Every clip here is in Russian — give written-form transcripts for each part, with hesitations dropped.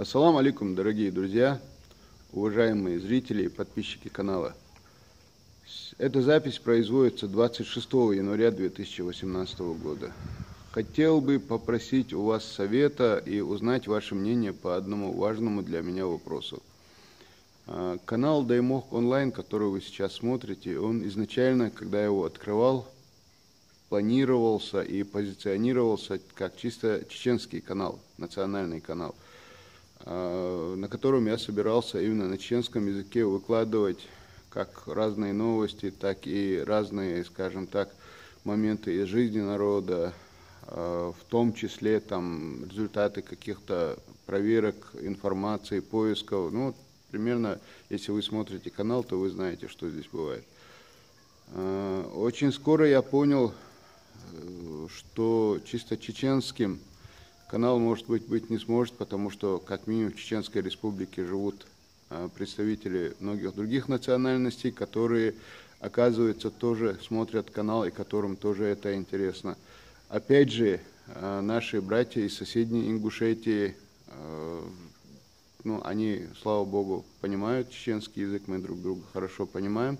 Ассаламу алейкум, дорогие друзья, уважаемые зрители и подписчики канала. Эта запись производится 26 января 2018 года. Хотел бы попросить у вас совета и узнать ваше мнение по одному важному для меня вопросу. Канал Даймох Онлайн, который вы сейчас смотрите, он изначально, когда я его открывал, планировался и позиционировался как чисто чеченский канал, национальный канал, на котором я собирался именно на чеченском языке выкладывать как разные новости, так и разные, скажем так, моменты из жизни народа, в том числе там результаты каких-то проверок, информации, поисков. Ну, примерно, если вы смотрите канал, то вы знаете, что здесь бывает. Очень скоро я понял, что чисто чеченским канал, может быть не сможет, потому что, как минимум, в Чеченской Республике живут представители многих других национальностей, которые, оказывается, тоже смотрят канал и которым тоже это интересно. Опять же, наши братья из соседней Ингушетии, они, слава богу, понимают чеченский язык, мы друг друга хорошо понимаем,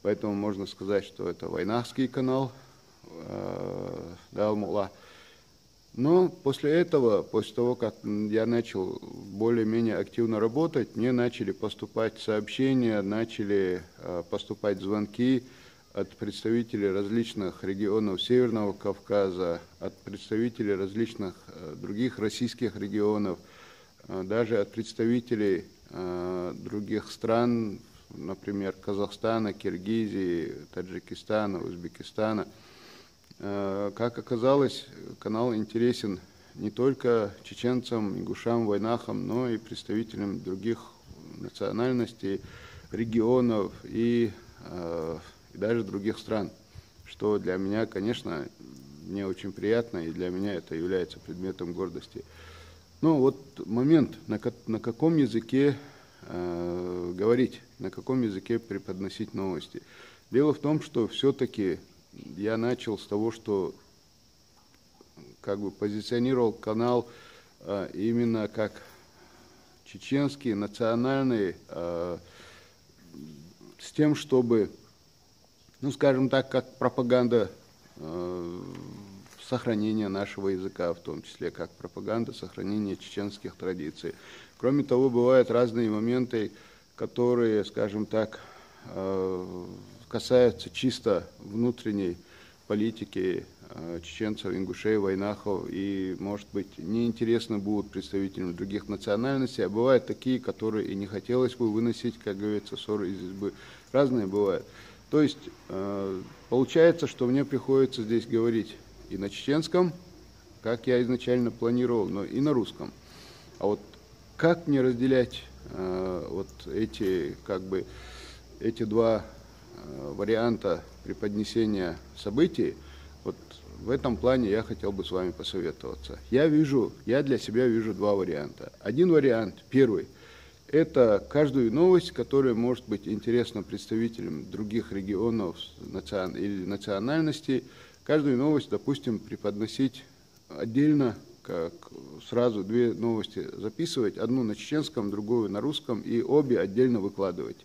поэтому можно сказать, что это вайнахский канал, Далмула. Но после этого, после того, как я начал более-менее активно работать, мне начали поступать сообщения, начали поступать звонки от представителей различных регионов Северного Кавказа, от представителей различных других российских регионов, даже от представителей других стран, например, Казахстана, Киргизии, Таджикистана, Узбекистана. Как оказалось, канал интересен не только чеченцам, ингушам, вайнахам, но и представителям других национальностей, регионов и даже других стран, что для меня, конечно, мне очень приятно, и для меня это является предметом гордости. Ну вот момент, на каком языке говорить, на каком языке преподносить новости. Дело в том, что все-таки я начал с того, что как бы позиционировал канал именно как чеченский, национальный, с тем, чтобы, скажем так, как пропаганда сохранения нашего языка, в том числе как пропаганда сохранения чеченских традиций. Кроме того, бывают разные моменты, которые, скажем так, касаются чисто внутренней политики чеченцев, ингушей, вайнахов, и, может быть, неинтересно будут представителям других национальностей, а бывают такие, которые и не хотелось бы выносить, как говорится, ссоры из избы. Разные бывают. То есть, получается, что мне приходится здесь говорить и на чеченском, как я изначально планировал, но и на русском. А вот как мне разделять вот эти два варианта преподнесения событий, вот в этом плане я хотел бы с вами посоветоваться. Я для себя вижу два варианта. Один вариант, первый, это каждую новость, которая может быть интересна представителям других регионов или национальностей, каждую новость, допустим, преподносить отдельно, как сразу две новости записывать, одну на чеченском, другую на русском, и обе отдельно выкладывать.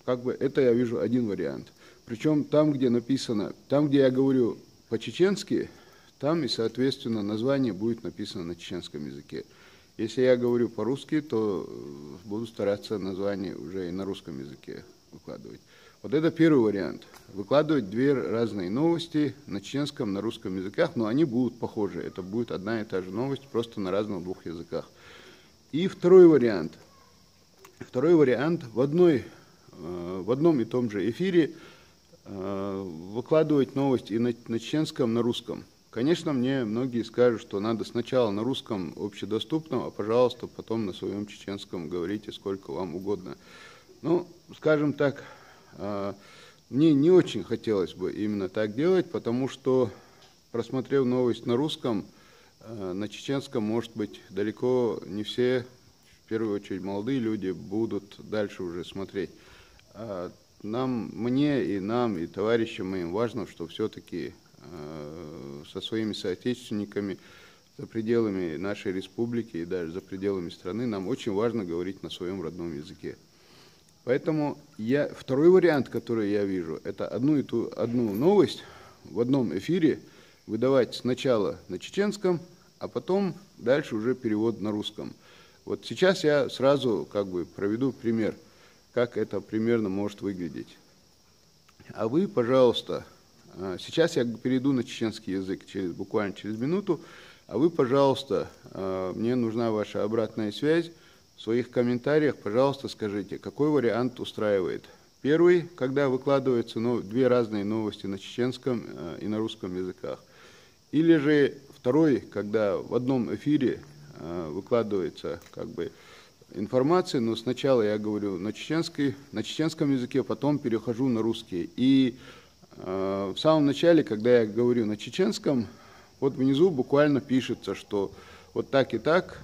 Это я вижу один вариант. Причем там, где написано, там, где я говорю по-чеченски, там и, соответственно, название будет написано на чеченском языке. Если я говорю по-русски, то буду стараться название уже и на русском языке выкладывать. Вот это первый вариант. Выкладывать две разные новости на чеченском, на русском языках, но они будут похожи. Это будет одна и та же новость, просто на разных двух языках. И второй вариант. В одном и том же эфире выкладывать новость и на чеченском, на русском. Конечно, мне многие скажут, что надо сначала на русском общедоступном, а пожалуйста, потом на своем чеченском говорите сколько вам угодно. Скажем так, мне не очень хотелось бы именно так делать, потому что, просмотрев новость на русском, на чеченском, может быть, далеко не все, в первую очередь молодые люди, будут дальше уже смотреть. Мне и товарищам моим важно, что все-таки со своими соотечественниками за пределами нашей республики и даже за пределами страны, нам очень важно говорить на своем родном языке. Поэтому второй вариант, который я вижу, это одну новость в одном эфире выдавать сначала на чеченском, а потом дальше уже перевод на русском. Вот сейчас я сразу проведу пример, как это примерно может выглядеть. А вы, пожалуйста, сейчас я перейду на чеченский язык буквально через минуту, а вы, пожалуйста, мне нужна ваша обратная связь. В своих комментариях, пожалуйста, скажите, какой вариант устраивает. Первый, когда выкладываются две разные новости на чеченском и на русском языках. Или же второй, когда в одном эфире выкладывается информация, но сначала я говорю на чеченском языке, потом перехожу на русский. И в самом начале, когда я говорю на чеченском, вот внизу буквально пишется, что вот так и так,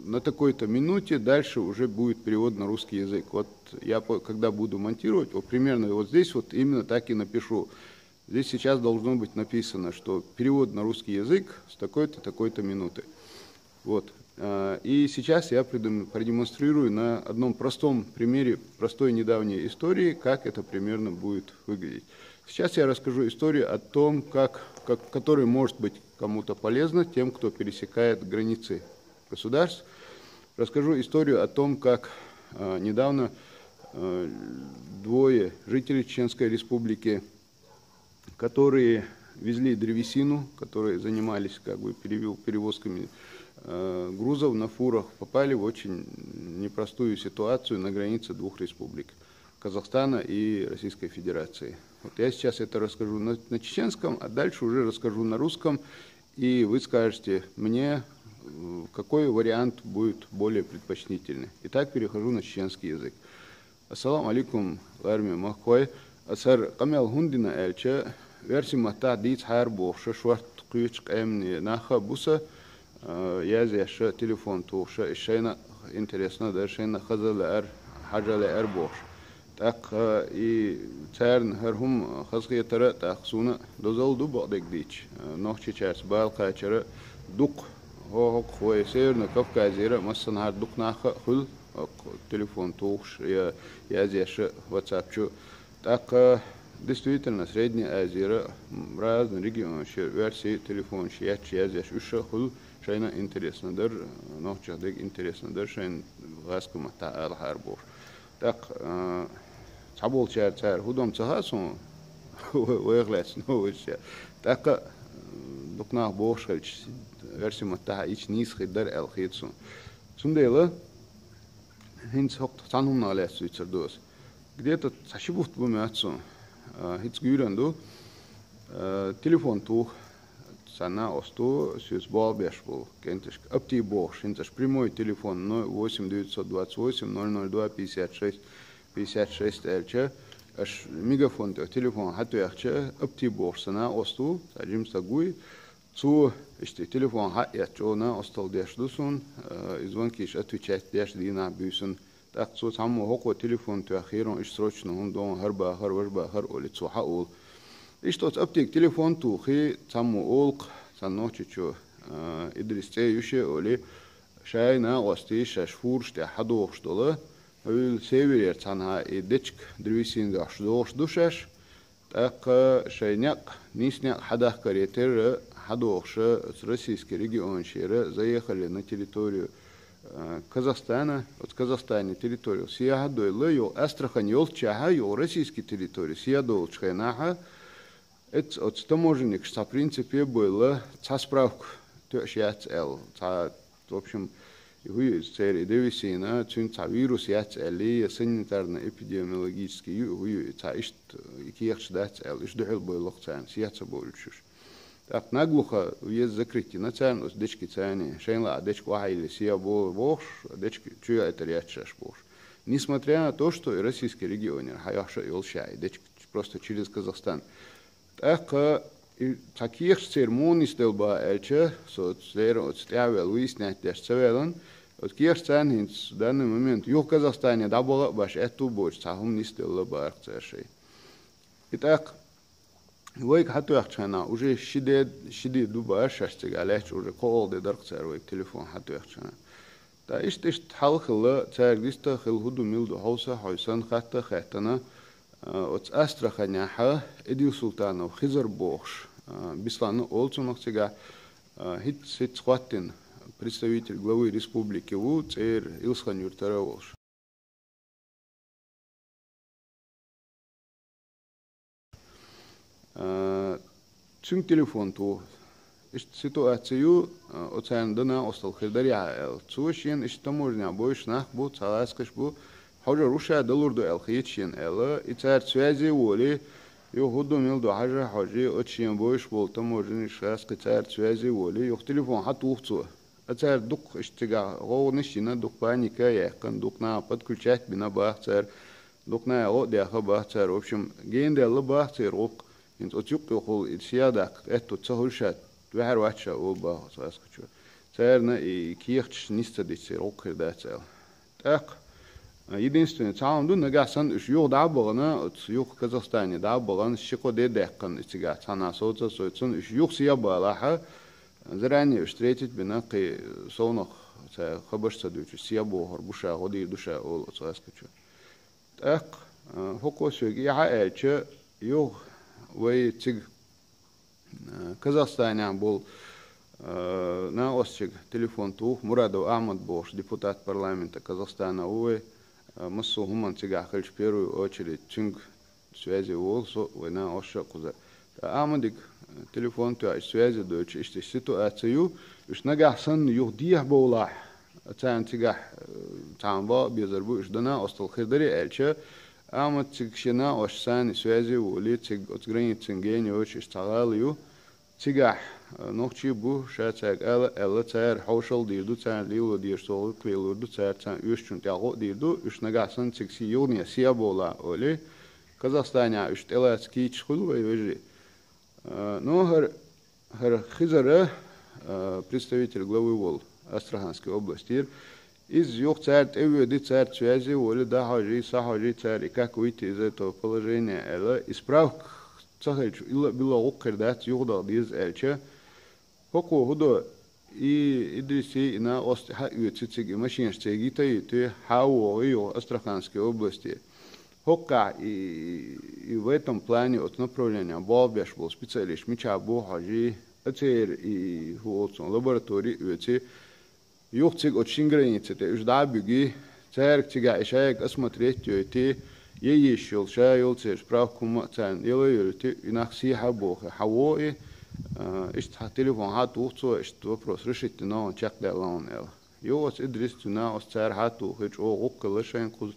на такой-то минуте дальше уже будет перевод на русский язык. Вот я, когда буду монтировать, вот примерно вот здесь вот именно так и напишу. Здесь сейчас должно быть написано, что перевод на русский язык с такой-то, такой-то минуты. Вот. И сейчас я продемонстрирую на одном простом примере, простой недавней истории, как это примерно будет выглядеть. Сейчас я расскажу историю о том, которая может быть кому-то полезна, тем, кто пересекает границы государств. Расскажу историю о том, как недавно двое жителей Чеченской Республики, которые везли древесину, которые занимались перевозками грузов на фурах, попали в очень непростую ситуацию на границе двух республик – Казахстана и Российской Федерации. Вот я сейчас это расскажу на чеченском, а дальше уже расскажу на русском, и вы скажете мне, какой вариант будет более предпочтительный. Итак, перехожу на чеченский язык. Ассаламу алейкум, ларми махкой. Асар камел хундина эльче, верси мата дит хайр бохша, шварт ключ эмни наха буса, язяша телефон тухша, ишайна интересно, да шайна хазала эр, хаджала эр бохш. Так и царн херхум хазгиятара тахсуна дозал дубадек дич, нохчи чарс балкачара дук хох хойсер на Кавказира, массанхар дук наха хул телефон тухш, язяша WhatsApp. Так действительно Средняя Азия, разные регионы, версии телефон, язяш уша хул, шайна интересно, дар нохчи дек интересно, дар шайн гаскума та алхарбор. Так Цабол чар худом цахасун выглядит новости. Так дукнах бошхальч версия мата ич низ хидар элхитсун. Сундела хинц хок цанум налес вицердос. Где-то сашибут бумятсун. Хиц гюранду телефон тух сана осту сюз балбешбул кентиш апти бош хинцаш прямой телефон 8 928 002 56 56 эльча, аж мегафон телефон хатуяхча, оптиборсана осту, саджим сагуй, цу телефон хатячона остал дешдусун, звонкиш отвечать дешдина бюсун, так цу саму хоко телефон туяхирон иш срочно он дон харба харвашба хар оли цу хаул. И что оптик телефон тухи саму олк санночичу идристе юше оли шайна ости шашфур ште хадох штола. Северер цанха и дечк древесин дашдош душаш, так шайняк нисняк хадах каретер хадохша с российский регион шера заехали на территорию Казахстана, от Казахстана территорию Сиядой лёй Астрахань ёлчаха ё российский территорию Сиядол чхайнаха, это от таможенник что в принципе было ца справку тёшяц эл, ца в общем Хуй церь древесина, цунца вирус яц эли, санитарно-эпидемиологический хуй ца ишт киехш дац эл, иш духел бойлох цан, сияца бойлчуш. Так наглухо въезд закрытий на цан, ос дечки цани, шейнла, дечку ахайли сия бош, дечки чуя это рячаш бош. Несмотря на то, что и российский регионер, хаяша и олшай, дечки просто через Казахстан. Так и таких церемоний стелба эльча, от стявел выяснять деш цевелан, от кирцан в данный момент в Казахстане да было баш эту больше, сахум не стелба арцешей. Итак, Войк хатуяхчана уже шиде дуба шастига леч уже кол де даркцер войк телефон хатуяхчана. Та ишт халхла царгиста хилхуду милду хауса хайсан хатта хатана от Астраханяха Эдил Султанов Хизар Бохш Беслану Олцунахтига хит схватин представитель главы республики ВУ Цейр Илсхан Юртараволш. Цинк телефон ту ишт ситуацию оцен дана остал хирдаря цушин ишт таможня больше нах бу цаласкаш бу حاجة روشة دلور دو الخيتشين إلا إتار سوازي ولي يهودو ميل دو حاجة أتشين بوش بولتا موجين شخص كتار سوازي ولي يخ تليفون حتى وقتو أتار دوك اشتغا غو نشينا دوك بانيكا يحكن دوك نا قد كلشات بنا باختار دوك نا يغو ديخا باختار وبشم جين دي الله باختار وق انت أتيوق يقول السيادة اتو تسهلشات بحر واتشا أول باختار أسكتشو تارنا كيختش نيستا دي تسير وقر داتسال تاق единственное, цаам ду нагасан уж юг дабогана, от юг Казахстане дабоган шико дедеккан итига цана соца соцун уж юг сиябалаха заранее встретить бина ки сонох ца хабашца дучу сиябогор буша годи душа ол цаскачу. Так хокосуг я элче юг вей циг Казахстане был на осчиг телефон тух Мурадов Ахмад Бош, депутат парламента Казахстана, увы, массу хуман цигахальч в первую очередь цинг связи волсо война оша куза. Ахмадик телефон туа связи дочь иште ситуацию, уж нагасан юх диях боулах, цан цигах цанба безарбу ждана остал хирдари эльче, Ахмад цигшина ош сани связи воли циг от границы гени очи стагалию, цигах نوخشي بو شاتاك ألا تار حوشل ديردو تار ليلو ديرسول كويلوردو تار تار يوشون تاغو ديردو يوش نغاسن تكسي يورنيا سيابولا أولي Казахстане يوش تلاتسكي تشخلو ويوجري но хер Хизара представитель главы ВОЛ Астраханской области из юг царт эвиоди царт связи воли да хажи сахажи царь и как выйти из этого положения эла исправка цахальчу ила было оккердат югда диз элче Хоку худо и идриси на остха юцициг машинштеги ты хау ее Астраханской области. Хока и в этом плане от направления Балбеш был специалист Мича Бухажи, ацер и хуолцон лаборатории юци юхциг от шинграницы ты жда бюги церк тига ишаек осмотреть юти ещё шайл цер справку мацан елоюти инахсиха Бога хауи اشت телефон хатуцо اشت вопрос решить но чак делон ел юос идрис на остар хату хич о оккалшен куз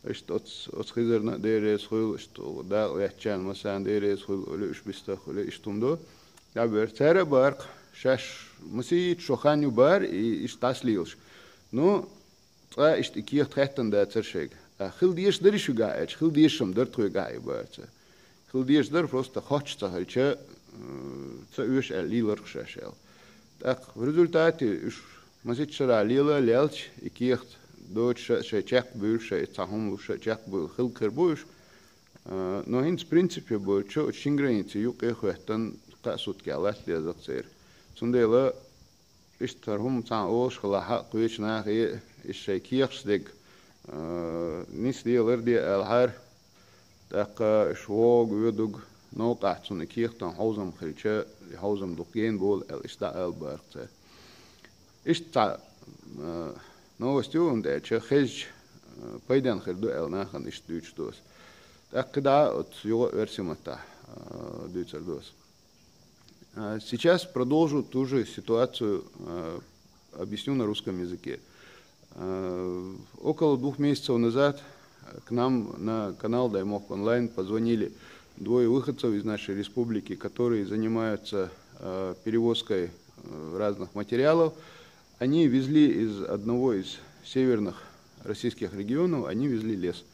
اشت от хизерна дерес хул что да ячан масан дерес хул луш бистахул иштумдо я бер цара бар шаш мусит шоханю бар и таслилш ну ца ишт киер треттен да цершег хилдиш деришуга эч хилдишм дертруга айбарца хилдиш дер просто хочется хальче цаюш лилар шашел. Так в результате уж масичара лила лелч и кихт дочь шечек бывший цахум шечек был хилкер буш. Но в принципе был что очень границы юг эхвертан касут калат лезацер. Сундела иштархум цан ош хлаха куечна хе ишекихстег нис лилар ди алхар так швог ведуг نوقع تونكيختن حوزم خلشة حوزم دقين بول الاشتاء البرقة اشتاء نوستيون ده چه خج пойден خردو الناخن اشتوش دوس تأكدا от его версимата дюцердос. Сейчас продолжу ту же ситуацию, объясню на русском языке. Около 2 месяцев назад к нам на канал Даймок онлайн позвонили двое выходцев из нашей республики, которые занимаются перевозкой разных материалов. Они везли из одного из северных российских регионов, они везли лес.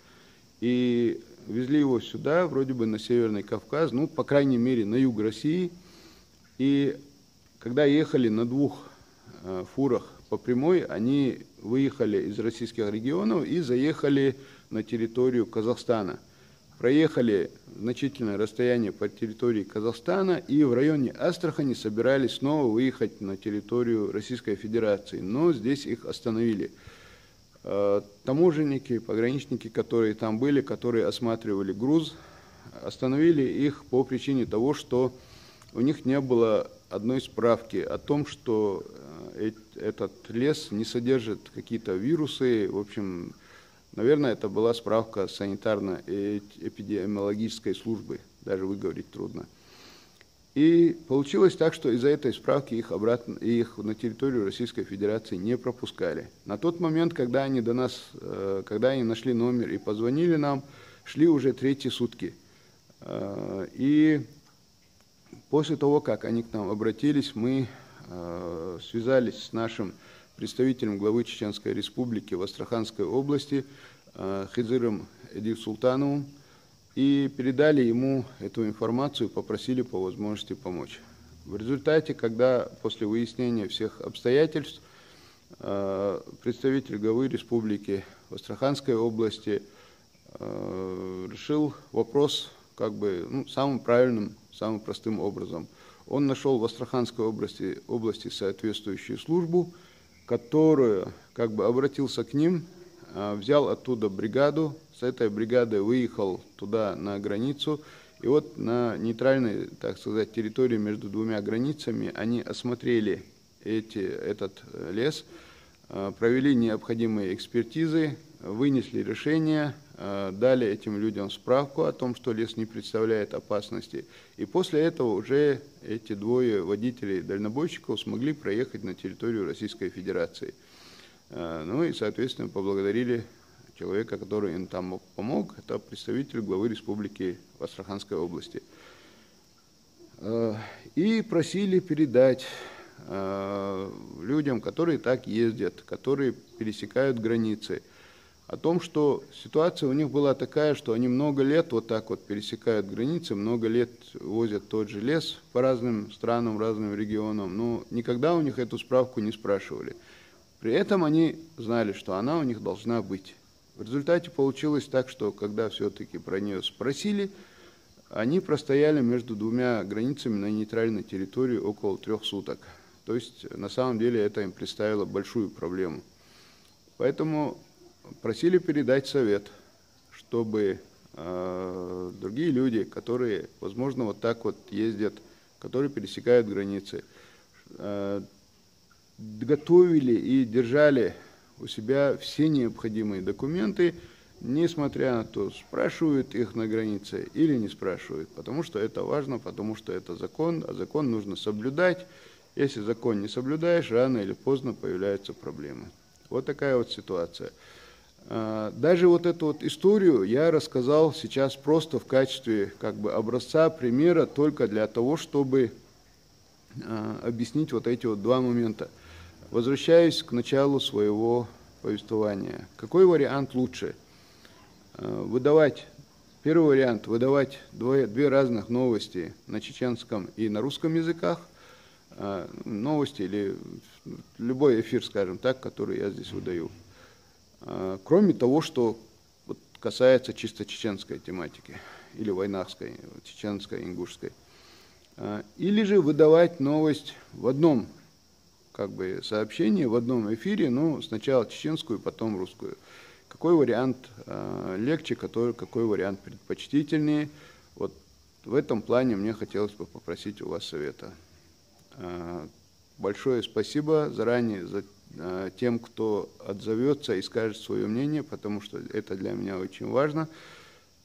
И везли его сюда, вроде бы на Северный Кавказ, ну, по крайней мере, на юг России. И когда ехали на 2 фурах по прямой, они выехали из российских регионов и заехали на территорию Казахстана. проехали значительное расстояние по территории Казахстана и в районе Астрахани собирались снова выехать на территорию Российской Федерации, но здесь их остановили. Таможенники, пограничники, которые там были, которые осматривали груз, остановили их по причине того, что у них не было одной справки о том, что этот лес не содержит какие-то вирусы. В общем, наверное, это была справка санитарно-эпидемиологической службы, даже выговорить трудно. И получилось так, что из-за этой справки их на территорию Российской Федерации не пропускали. На тот момент, когда они нашли номер и позвонили нам, шли уже 3-й сутки. И после того, как они к нам обратились, мы связались с нашим представителем главы Чеченской Республики в Астраханской области Хизыром Эдилсултановым и передали ему эту информацию, попросили по возможности помочь. В результате, когда после выяснения всех обстоятельств представитель главы республики в Астраханской области решил вопрос самым правильным, самым простым образом. Он нашел в Астраханской области соответствующую службу, которая обратился к ним, взял оттуда бригаду, с этой бригадой выехал туда на границу, и вот на нейтральной, так сказать, территории между двумя границами они осмотрели этот лес, провели необходимые экспертизы, вынесли решение, дали этим людям справку о том, что лес не представляет опасности. И после этого уже эти двое водителей-дальнобойщиков смогли проехать на территорию Российской Федерации. Ну и, соответственно, поблагодарили человека, который им там помог. Это представитель главы республики в Астраханской области. И просили передать людям, которые так ездят, которые пересекают границы, о том, что ситуация у них была такая, что они много лет вот так вот пересекают границы, много лет возят тот же лес по разным странам, разным регионам, но никогда у них эту справку не спрашивали. При этом они знали, что она у них должна быть. В результате получилось так, что когда все-таки про нее спросили, они простояли между двумя границами на нейтральной территории около 3 суток. То есть на самом деле это им представило большую проблему. Поэтому просили передать совет, чтобы другие люди, которые, возможно, вот так вот ездят, которые пересекают границы, готовили и держали у себя все необходимые документы, несмотря на то, спрашивают их на границе или не спрашивают, потому что это важно, потому что это закон, а закон нужно соблюдать. Если закон не соблюдаешь, рано или поздно появляются проблемы. Вот такая вот ситуация. Даже вот эту вот историю я рассказал сейчас просто в качестве образца, примера, только для того, чтобы объяснить вот эти вот два момента. Возвращаюсь к началу своего повествования. Какой вариант лучше? Первый вариант – выдавать две разных новости на чеченском и на русском языках, новости или любой эфир, скажем так, который я здесь выдаю. Кроме того, что касается чисто чеченской тематики или войнахской, чеченской, ингушской. Или же выдавать новость в одном сообщении, в одном эфире, но сначала чеченскую, потом русскую. Какой вариант легче, какой вариант предпочтительнее? Вот в этом плане мне хотелось бы попросить у вас совета. Большое спасибо заранее тем, кто отзовется и скажет свое мнение, потому что это для меня очень важно.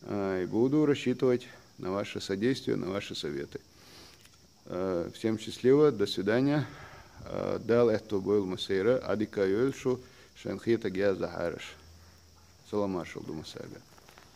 И буду рассчитывать на ваше содействие, на ваши советы. Всем счастливо, до свидания. Дал это был Масейра, Адика Йольшу, Шанхита Гия Захараш. Салам Ашал Думасага.